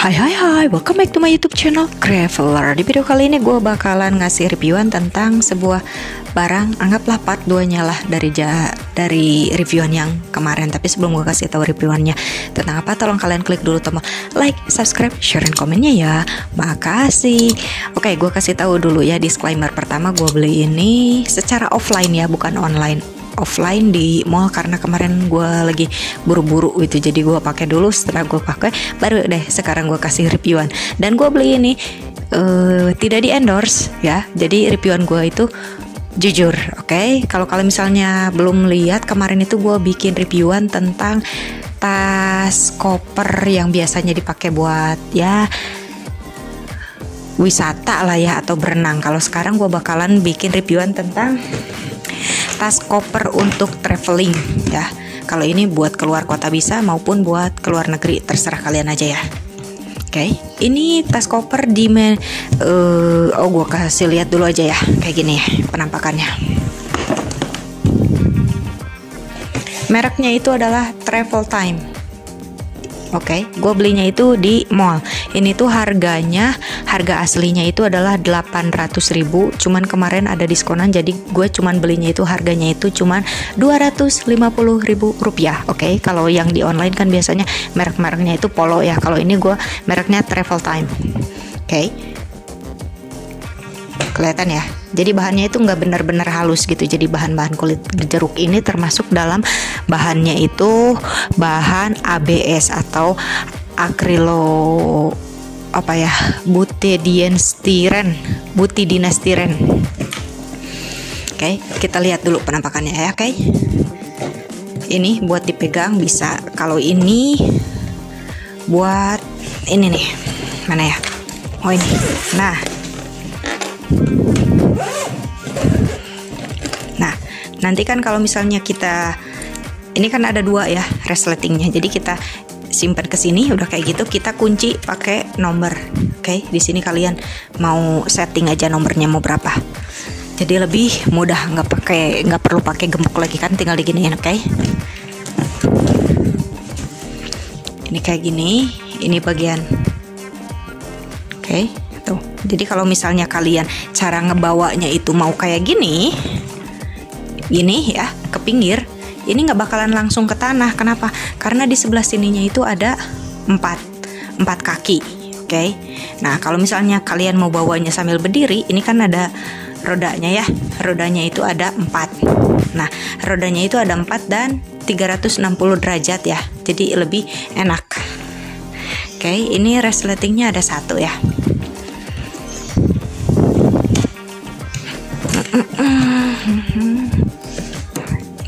Hai, welcome back to my YouTube channel Craveler. Di video kali ini gue bakalan ngasih reviewan tentang sebuah barang, anggaplah part 2-nya lah dari reviewan yang kemarin. Tapi sebelum gue kasih tahu reviewannya tentang apa, tolong kalian klik dulu tombol like, subscribe, share, dan komennya ya. Makasih. Oke, gue kasih tahu dulu ya, disclaimer pertama, gue beli ini secara offline ya, bukan online. Offline di mall karena kemarin gue lagi buru-buru gitu, jadi gue pakai dulu, setelah gue pakai baru deh sekarang gue kasih reviewan. Dan gue beli ini tidak di endorse ya, jadi reviewan gue itu jujur. Oke, kalau kalian misalnya belum lihat, kemarin itu gue bikin reviewan tentang tas koper yang biasanya dipakai buat ya wisata lah ya, atau berenang. Kalau sekarang gue bakalan bikin reviewan tentang tas koper untuk traveling ya. Kalau ini buat keluar kota bisa, maupun buat keluar negeri, terserah kalian aja ya. Oke, ini tas koper di gue kasih lihat dulu aja ya, kayak gini ya penampakannya. Mereknya itu adalah Travel Time. Oke, gue belinya itu di mall. Ini tuh harga aslinya itu adalah 800.000, cuman kemarin ada diskonan, jadi gue cuman belinya itu harganya itu cuman 250.000 rupiah. Oke, kalau yang di online kan biasanya merek-mereknya itu Polo ya. Kalau ini gue mereknya Travel Time. Oke, kelihatan ya. Jadi bahannya itu nggak benar-benar halus gitu. Jadi bahan-bahan kulit jeruk ini termasuk dalam bahannya itu bahan ABS atau akrilo butidinastiren. Oke, kita lihat dulu penampakannya ya. Oke, ini buat dipegang bisa. Kalau ini buat ini nih, mana ya? Oh ini. Nah, nanti kan kalau misalnya kita, ini kan ada dua ya resletingnya, jadi kita simpan ke sini udah kayak gitu, kita kunci pakai nomor. Oke, di sini kalian mau setting aja nomornya mau berapa, jadi lebih mudah, nggak perlu pakai gembok lagi kan, tinggal diginiin. Oke, ini kayak gini, ini bagian. Oke, tuh. Jadi kalau misalnya kalian cara ngebawanya itu mau kayak gini ya, ke pinggir, ini nggak bakalan langsung ke tanah. Kenapa? Karena di sebelah sininya itu ada empat kaki. Oke, nah kalau misalnya kalian mau bawanya sambil berdiri, ini kan ada rodanya ya, rodanya itu ada 4. Nah, rodanya itu ada 4 dan 360 derajat ya, jadi lebih enak. Oke, ini resletingnya ada 1 ya.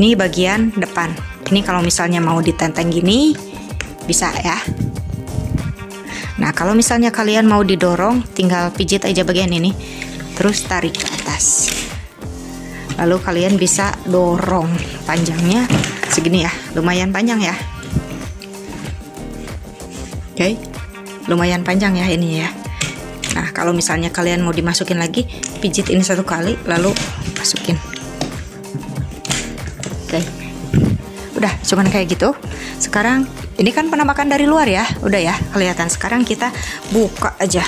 Ini bagian depan. Ini kalau misalnya mau ditenteng gini bisa ya. Nah, kalau misalnya kalian mau didorong, tinggal pijit aja bagian ini, terus tarik ke atas. Lalu kalian bisa dorong. Panjangnya segini ya, lumayan panjang ya. Oke, lumayan panjang ya ini ya. Nah, kalau misalnya kalian mau dimasukin lagi, pijit ini 1 kali, lalu masukin. Oke, udah cuman kayak gitu. Sekarang ini kan penampakan dari luar ya, udah ya kelihatan. Sekarang kita buka aja.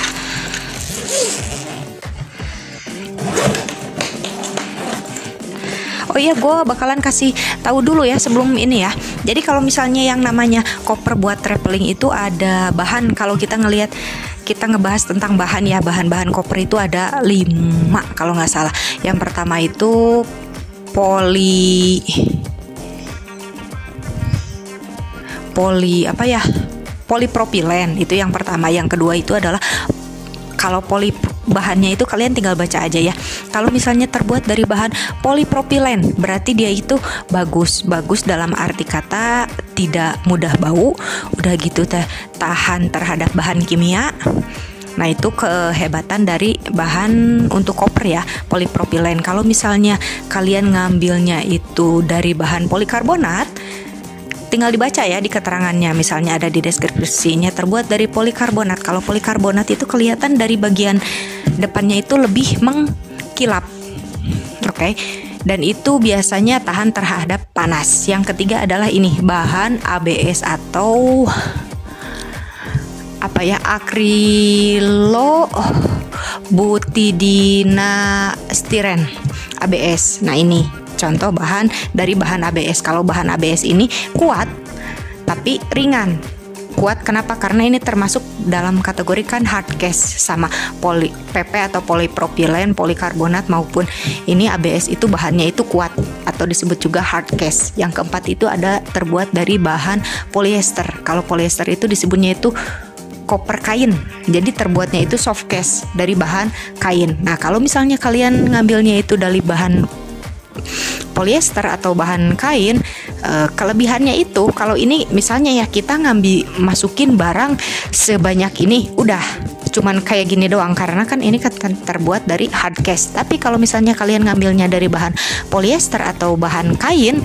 Oh iya, gue bakalan kasih tahu dulu ya sebelum ini ya. Jadi kalau misalnya yang namanya koper buat traveling itu ada bahan, kalau kita ngebahas tentang bahan ya, bahan-bahan koper itu ada 5 kalau nggak salah. Yang pertama itu polipropilen, itu yang pertama. Yang kedua itu adalah, kalau bahannya itu kalian tinggal baca aja ya. Kalau misalnya terbuat dari bahan polipropilen, berarti dia itu bagus dalam arti kata tidak mudah bau, udah gitu tahan terhadap bahan kimia. Nah, itu kehebatan dari bahan untuk koper ya, polipropilen. Kalau misalnya kalian ngambilnya itu dari bahan polikarbonat, tinggal dibaca ya di keterangannya, misalnya ada di deskripsinya terbuat dari polikarbonat. Kalau polikarbonat itu kelihatan dari bagian depannya itu lebih mengkilap. Oke, dan itu biasanya tahan terhadap panas. Yang ketiga adalah ini, bahan ABS atau apa ya, akrilo butidina stiren ABS. Nah ini contoh bahan dari bahan ABS. Kalau bahan ABS ini kuat tapi ringan. Kuat kenapa? Karena ini termasuk dalam kategori kan hard case, sama poli PP atau polipropilen, polikarbonat maupun ini ABS itu bahannya itu kuat atau disebut juga hard case. Yang keempat itu ada terbuat dari bahan polyester. Kalau polyester itu disebutnya itu koper kain. Jadi terbuatnya itu soft case dari bahan kain. Nah, kalau misalnya kalian ngambilnya itu dari bahan polyester atau bahan kain, kelebihannya itu kalau ini misalnya ya kita masukin barang sebanyak ini udah cuman kayak gini doang, karena kan ini kan terbuat dari hard case. Tapi kalau misalnya kalian ngambilnya dari bahan polyester atau bahan kain,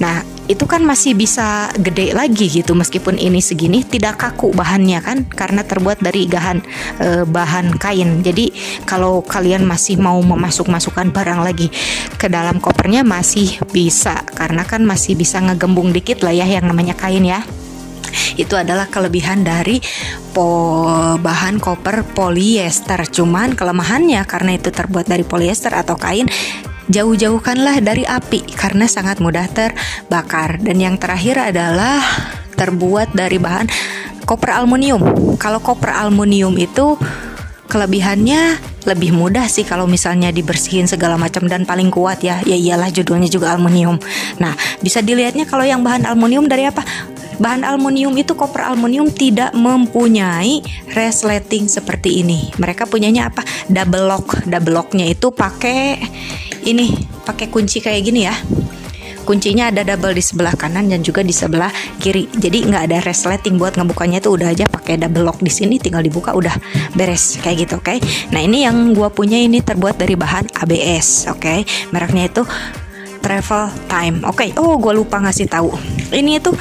nah itu kan masih bisa gede lagi gitu, meskipun ini segini tidak kaku bahannya kan, karena terbuat dari bahan kain. Jadi kalau kalian masih mau masukkan barang lagi ke dalam kopernya masih bisa, karena kan masih bisa ngegembung dikit lah ya yang namanya kain ya. Itu adalah kelebihan dari bahan koper polyester. Cuman kelemahannya karena itu terbuat dari polyester atau kain, jauh-jauhkanlah dari api karena sangat mudah terbakar. Dan yang terakhir adalah terbuat dari bahan koper aluminium. Kalau koper aluminium itu kelebihannya lebih mudah sih kalau misalnya dibersihin segala macam, dan paling kuat ya. Ya iyalah judulnya juga aluminium. Nah, bisa dilihatnya kalau yang bahan aluminium dari apa? Bahan aluminium itu, koper aluminium tidak mempunyai resleting seperti ini. Mereka punyanya apa? Double lock. Double locknya itu pakai kunci kayak gini ya. Kuncinya ada double di sebelah kanan dan juga di sebelah kiri. Jadi nggak ada resleting, buat ngebukanya itu udah aja pakai double lock di sini, tinggal dibuka udah beres kayak gitu, oke? Nah ini yang gua punya ini terbuat dari bahan ABS, oke? Mereknya itu Travel Time, oke? Oh gua lupa ngasih tahu. Ini itu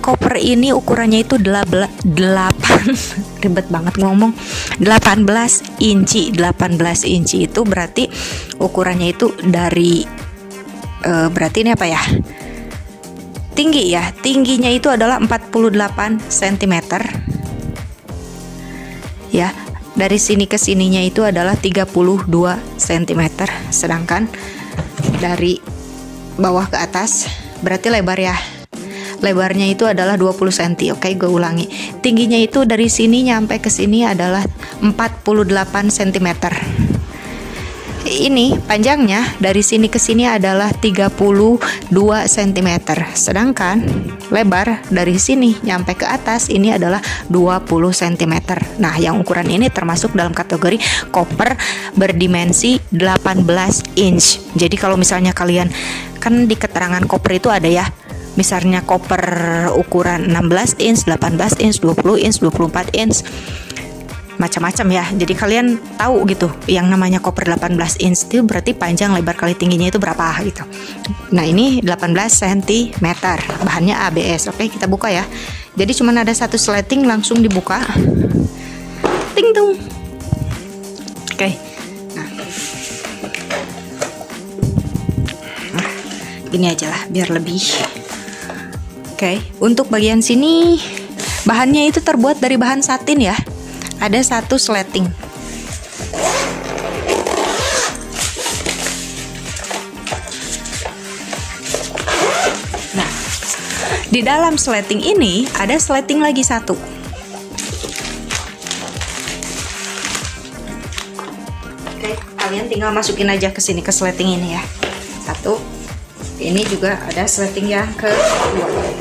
koper ini ukurannya itu 8 ribet banget ngomong, 18 inci. 18 inci itu berarti ukurannya itu dari berarti ini apa ya, tinggi ya, tingginya itu adalah 48 cm ya, dari sini ke sininya itu adalah 32 cm, sedangkan dari bawah ke atas berarti lebar ya, lebarnya itu adalah 20 cm. Oke, gue ulangi. Tingginya itu dari sini nyampe ke sini adalah 48 cm. Ini panjangnya dari sini ke sini adalah 32 cm. Sedangkan lebar dari sini nyampe ke atas ini adalah 20 cm. Nah, yang ukuran ini termasuk dalam kategori koper berdimensi 18 inch. Jadi kalau misalnya kalian kan di keterangan koper itu ada ya, misalnya koper ukuran 16 inch, 18 inch, 20 inch, 24 inch, macam-macam ya. Jadi kalian tahu gitu yang namanya koper 18 inch itu berarti panjang lebar kali tingginya itu berapa gitu. Nah ini 18 cm, bahannya ABS. Oke, kita buka ya. Jadi cuman ada satu sleting, langsung dibuka, ting tung. Oke, nah gini aja lah biar lebih. Oke, untuk bagian sini bahannya itu terbuat dari bahan satin ya. Ada satu sleting. Nah, di dalam sleting ini ada sleting lagi satu. Oke, kalian tinggal masukin aja ke sini, ke sleting ini ya. Satu. Ini juga ada sleting yang kedua.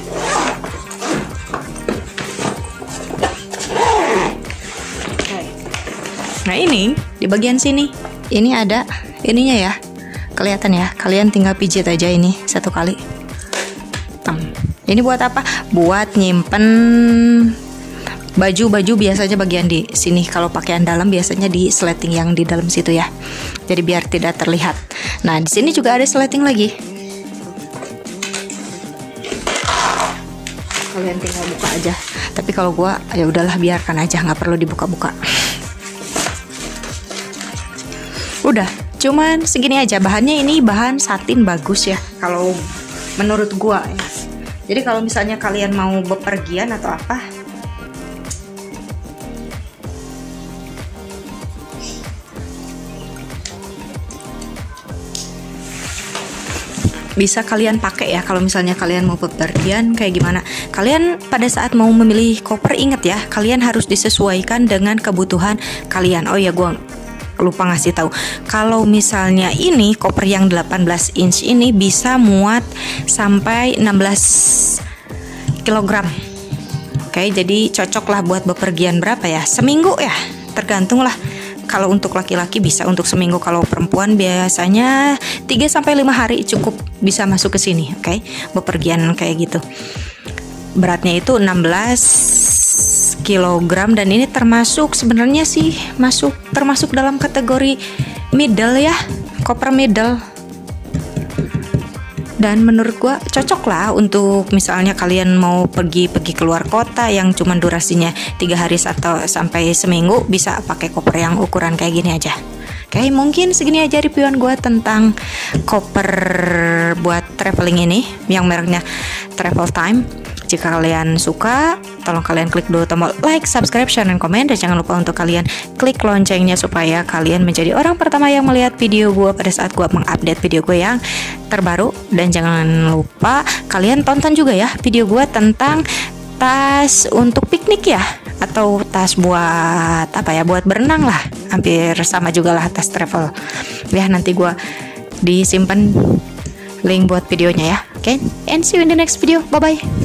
Nah ini di bagian sini, ini ada ininya ya, kelihatan ya. Kalian tinggal pijit aja ini satu kali. Ini buat apa? Buat nyimpen baju-baju biasanya bagian di sini. Kalau pakaian dalam biasanya di sleting yang di dalam situ ya. Jadi biar tidak terlihat. Nah di sini juga ada sleting lagi. Kalian tinggal buka aja. Tapi kalau gua ya udahlah biarkan aja, nggak perlu dibuka-buka. Udah, cuman segini aja. Bahannya ini bahan satin bagus ya kalau menurut gua ya. Jadi kalau misalnya kalian mau bepergian atau apa, bisa kalian pakai ya kalau misalnya kalian mau bepergian kayak gimana. Kalian pada saat mau memilih koper, ingat ya, kalian harus disesuaikan dengan kebutuhan kalian. Oh ya, gue lupa ngasih tahu, kalau misalnya ini koper yang 18 inch ini bisa muat sampai 16 kilogram. Oke, jadi cocok lah buat bepergian berapa ya, seminggu ya, tergantung lah. Kalau untuk laki-laki bisa untuk seminggu, kalau perempuan biasanya 3-5 hari cukup bisa masuk ke sini. Oke, bepergian kayak gitu. Beratnya itu 16 kilogram dan ini termasuk sebenarnya sih termasuk dalam kategori middle ya, koper middle. Dan menurut gua cocok lah untuk misalnya kalian mau pergi keluar kota yang cuman durasinya 3 hari atau sampai seminggu, bisa pakai koper yang ukuran kayak gini aja. Oke, mungkin segini aja reviewan gua tentang koper buat traveling ini yang mereknya Travel Time. Jika kalian suka, tolong kalian klik dulu tombol like, subscribe, share, dan komen. Dan jangan lupa untuk kalian klik loncengnya supaya kalian menjadi orang pertama yang melihat video gue pada saat gue mengupdate video gue yang terbaru. Dan jangan lupa kalian tonton juga ya video gue tentang tas untuk piknik ya, atau tas buat apa ya, buat berenang lah. Hampir sama juga lah, tas travel. Ya, nanti gue disimpan link buat videonya ya. Oke, and see you in the next video. Bye-bye.